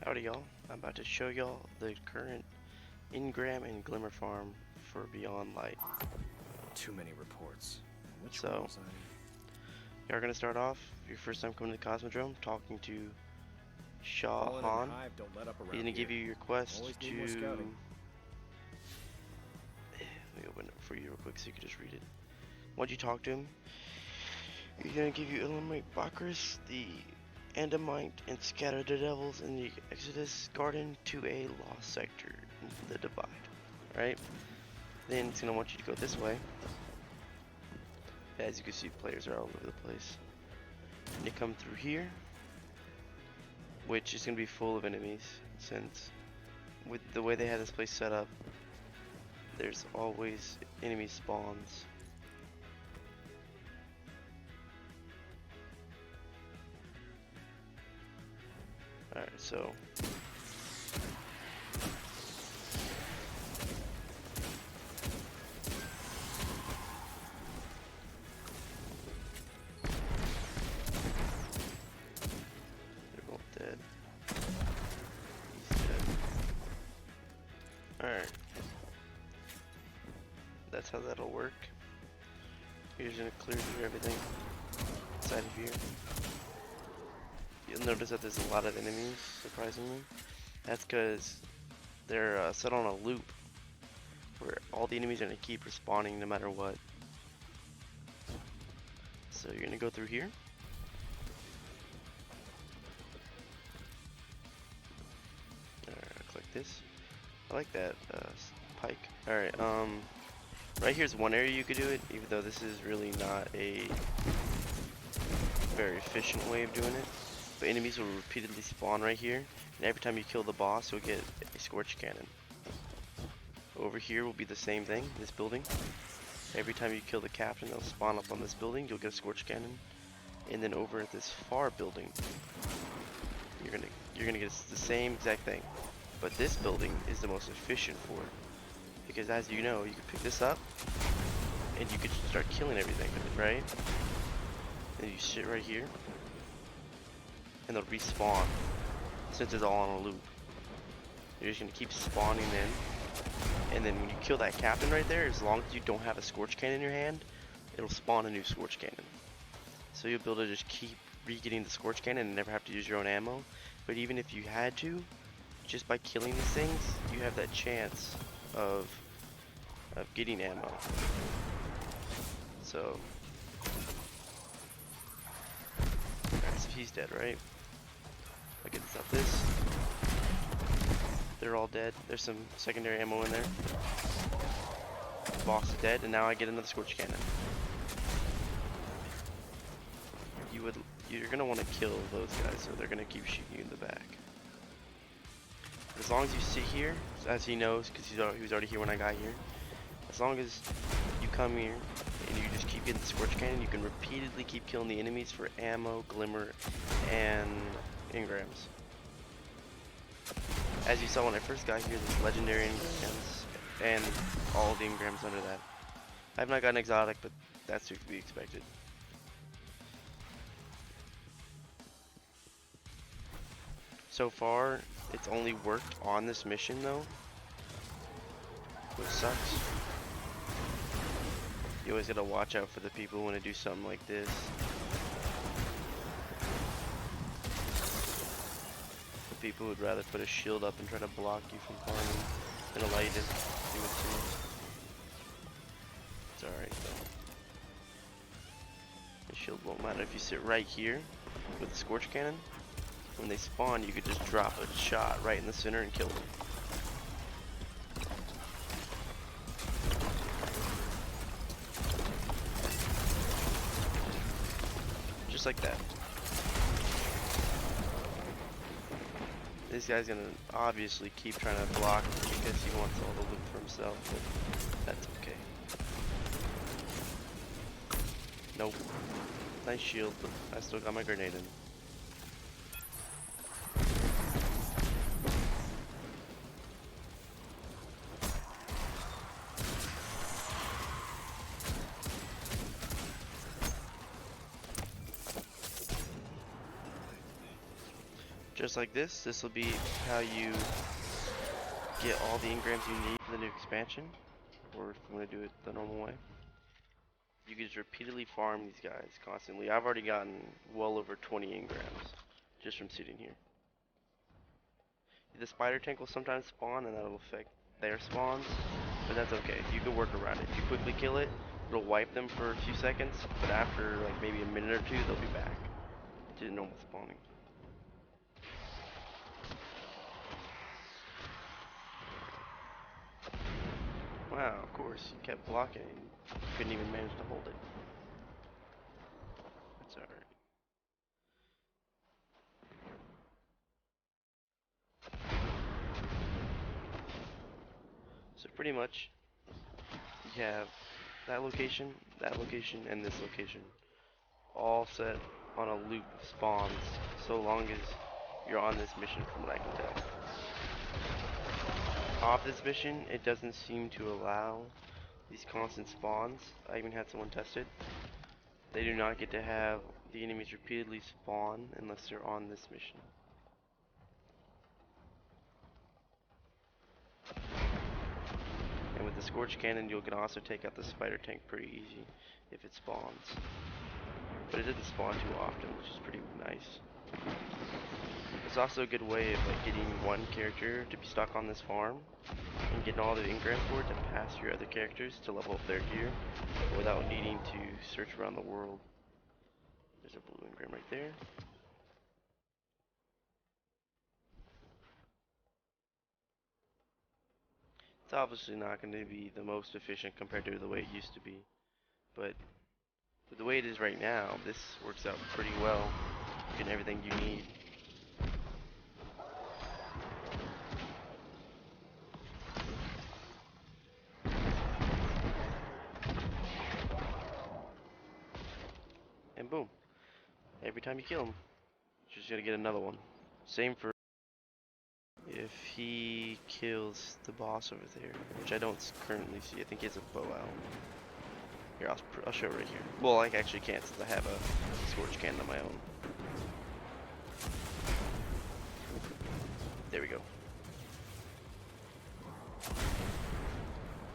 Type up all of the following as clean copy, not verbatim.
Howdy y'all, I'm about to show y'all the current Engram and Glimmer farm for Beyond Light. Too many reports. Which So, one was I? you're gonna start off, your first time coming to the Cosmodrome, talking to Shah Fallen Han. and Hive don't let up around He's gonna give you your quest Always need to... more scouting. Let me open it for you real quick so you can just read it. Once you talk to him, he's gonna give you eliminate Bakris, the Andamite, and scatter the devils in the Exodus Garden to a lost sector in the Divide. Right? Then it's gonna want you to go this way. As you can see, players are all over the place. And you come through here, which is gonna be full of enemies, since with the way they had this place set up, there's always enemy spawns. Alright, so they're both dead. He's dead. Alright. That's how that'll work. You're just gonna clear through everything inside of here. You'll notice that there's a lot of enemies, surprisingly. That's because they're set on a loop where all the enemies are gonna keep respawning no matter what. So you're gonna go through here. Click this. I like that pike. Alright, right here's one area you could do it, even though this is really not a very efficient way of doing it. But enemies will repeatedly spawn right here, and every time you kill the boss, you'll get a scorch cannon. Over here will be the same thing, this building. Every time you kill the captain, they'll spawn up on this building, you'll get a scorch cannon. And then over at this far building, you're gonna get the same exact thing. But this building is the most efficient for it. Because as you know, you can pick this up, and you could start killing everything with it, right? And you sit right here, and they'll respawn, since it's all on a loop. You're just gonna keep spawning in, and then when you kill that captain right there, as long as you don't have a scorch cannon in your hand, it'll spawn a new scorch cannon. So you'll be able to just keep re-getting the scorch cannon and never have to use your own ammo. But even if you had to, just by killing these things, you have that chance of getting ammo. So, alright, so he's dead, right? I get stuff this. They're all dead. There's some secondary ammo in there. The boss is dead, and now I get another scorch cannon. You're gonna want to kill those guys, so they're gonna keep shooting you in the back. As long as you sit here, as he knows, because he was already here when I got here. As long as you come here and you just keep getting the scorch cannon, you can repeatedly keep killing the enemies for ammo, glimmer, and engrams. As you saw when I first got here, there's legendary engrams and all the engrams under that. I have not gotten exotic, but that's to be expected. So far, it's only worked on this mission though, which sucks. You always gotta watch out for the people who want to do something like this. The people who would rather put a shield up and try to block you from farming than allow you to do it too. It's alright though. The shield won't matter if you sit right here with the scorch cannon. When they spawn, you could just drop a shot right in the center and kill them. Just like that. This guy's gonna obviously keep trying to block because he wants all the loot for himself, but that's okay. Nope. Nice shield, but I still got my grenade in. Just like this will be how you get all the engrams you need for the new expansion, or if you want to do it the normal way. You can just repeatedly farm these guys constantly. I've already gotten well over 20 engrams just from sitting here. The spider tank will sometimes spawn and that'll affect their spawns, but that's okay. You can work around it. If you quickly kill it, it'll wipe them for a few seconds, but after like maybe a minute or two, they'll be back to normal spawning. Wow, of course, you kept blocking and you couldn't even manage to hold it. That's alright. So pretty much, you have that location, and this location, all set on a loop of spawns, so long as you're on this mission from what I can tell. Off this mission, it doesn't seem to allow these constant spawns. I even had someone test it. They do not get to have the enemies repeatedly spawn unless they're on this mission. And with the Scorch Cannon, you can also take out the Spider Tank pretty easy if it spawns. But it doesn't spawn too often, which is pretty nice. It's also a good way of like getting one character to be stuck on this farm and getting all the engrams for it to pass your other characters to level up their gear without needing to search around the world. There's a blue engram right there. It's obviously not going to be the most efficient compared to the way it used to be, but with the way it is right now, this works out pretty well, getting everything you need. And boom, every time you kill him, you're just going to get another one. Same for if he kills the boss over there, which I don't currently see. I think he has a bow out. Here, I'll show it right here. Well, I actually can't since I have a Scorch Cannon of my own. There we go.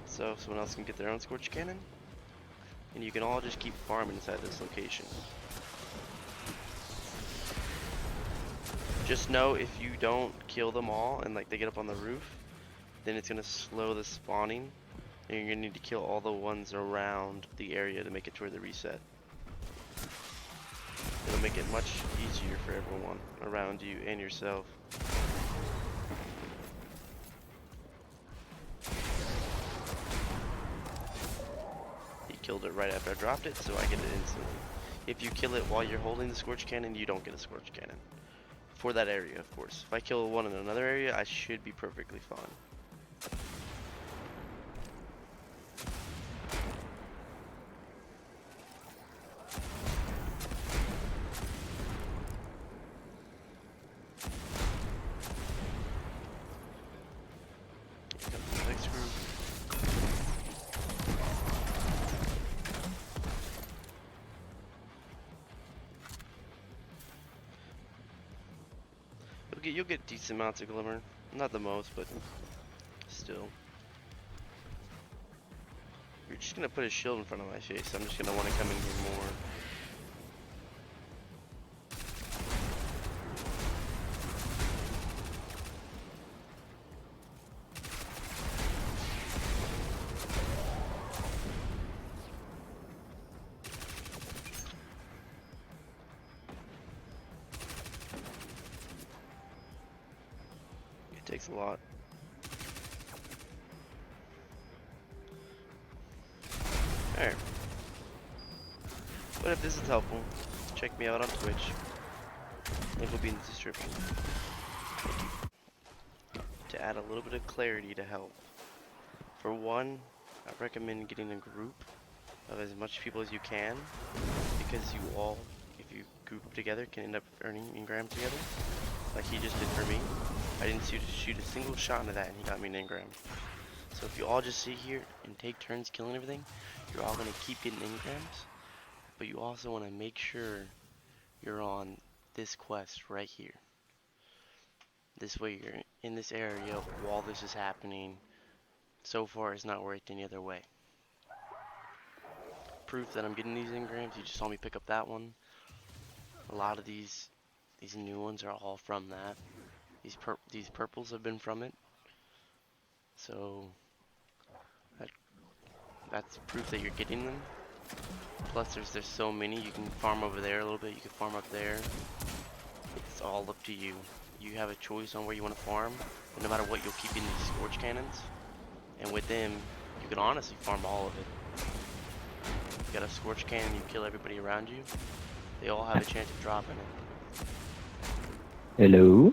So someone else can get their own Scorch Cannon, and you can all just keep farming inside this location. Just know if you don't kill them all and like they get up on the roof, then it's gonna slow the spawning, and you're gonna need to kill all the ones around the area to make it toward the reset. It'll make it much easier for everyone around you and yourself. He killed it right after I dropped it, so I get it instantly. If you kill it while you're holding the Scorch Cannon, you don't get a Scorch Cannon. For that area, of course. If I kill one in another area, I should be perfectly fine. Here comes the next group. You'll get decent amounts of Glimmer. Not the most, but still. You're just gonna put a shield in front of my face. I'm just gonna want to come in here more. It takes a lot. Alright. But if this is helpful, check me out on Twitch. Link will be in the description. To add a little bit of clarity to help. For one, I recommend getting a group of as much people as you can, because you all, if you group together, can end up earning engrams together, like he just did for me. I didn't shoot a single shot into that and he got me an engram. So if you all just sit here and take turns killing everything, you're all going to keep getting engrams, but you also want to make sure you're on this quest right here. This way you're in this area while this is happening. So far it's not worked any other way. Proof that I'm getting these engrams, you just saw me pick up that one. A lot of these new ones are all from that. These purples have been from it. So that's proof that you're getting them. Plus there's so many, you can farm over there a little bit, you can farm up there. It's all up to you. You have a choice on where you want to farm, but no matter what, you'll keep in these scorch cannons. And with them, you can honestly farm all of it. You got a scorch cannon, you kill everybody around you. They all have a chance of dropping it. Hello?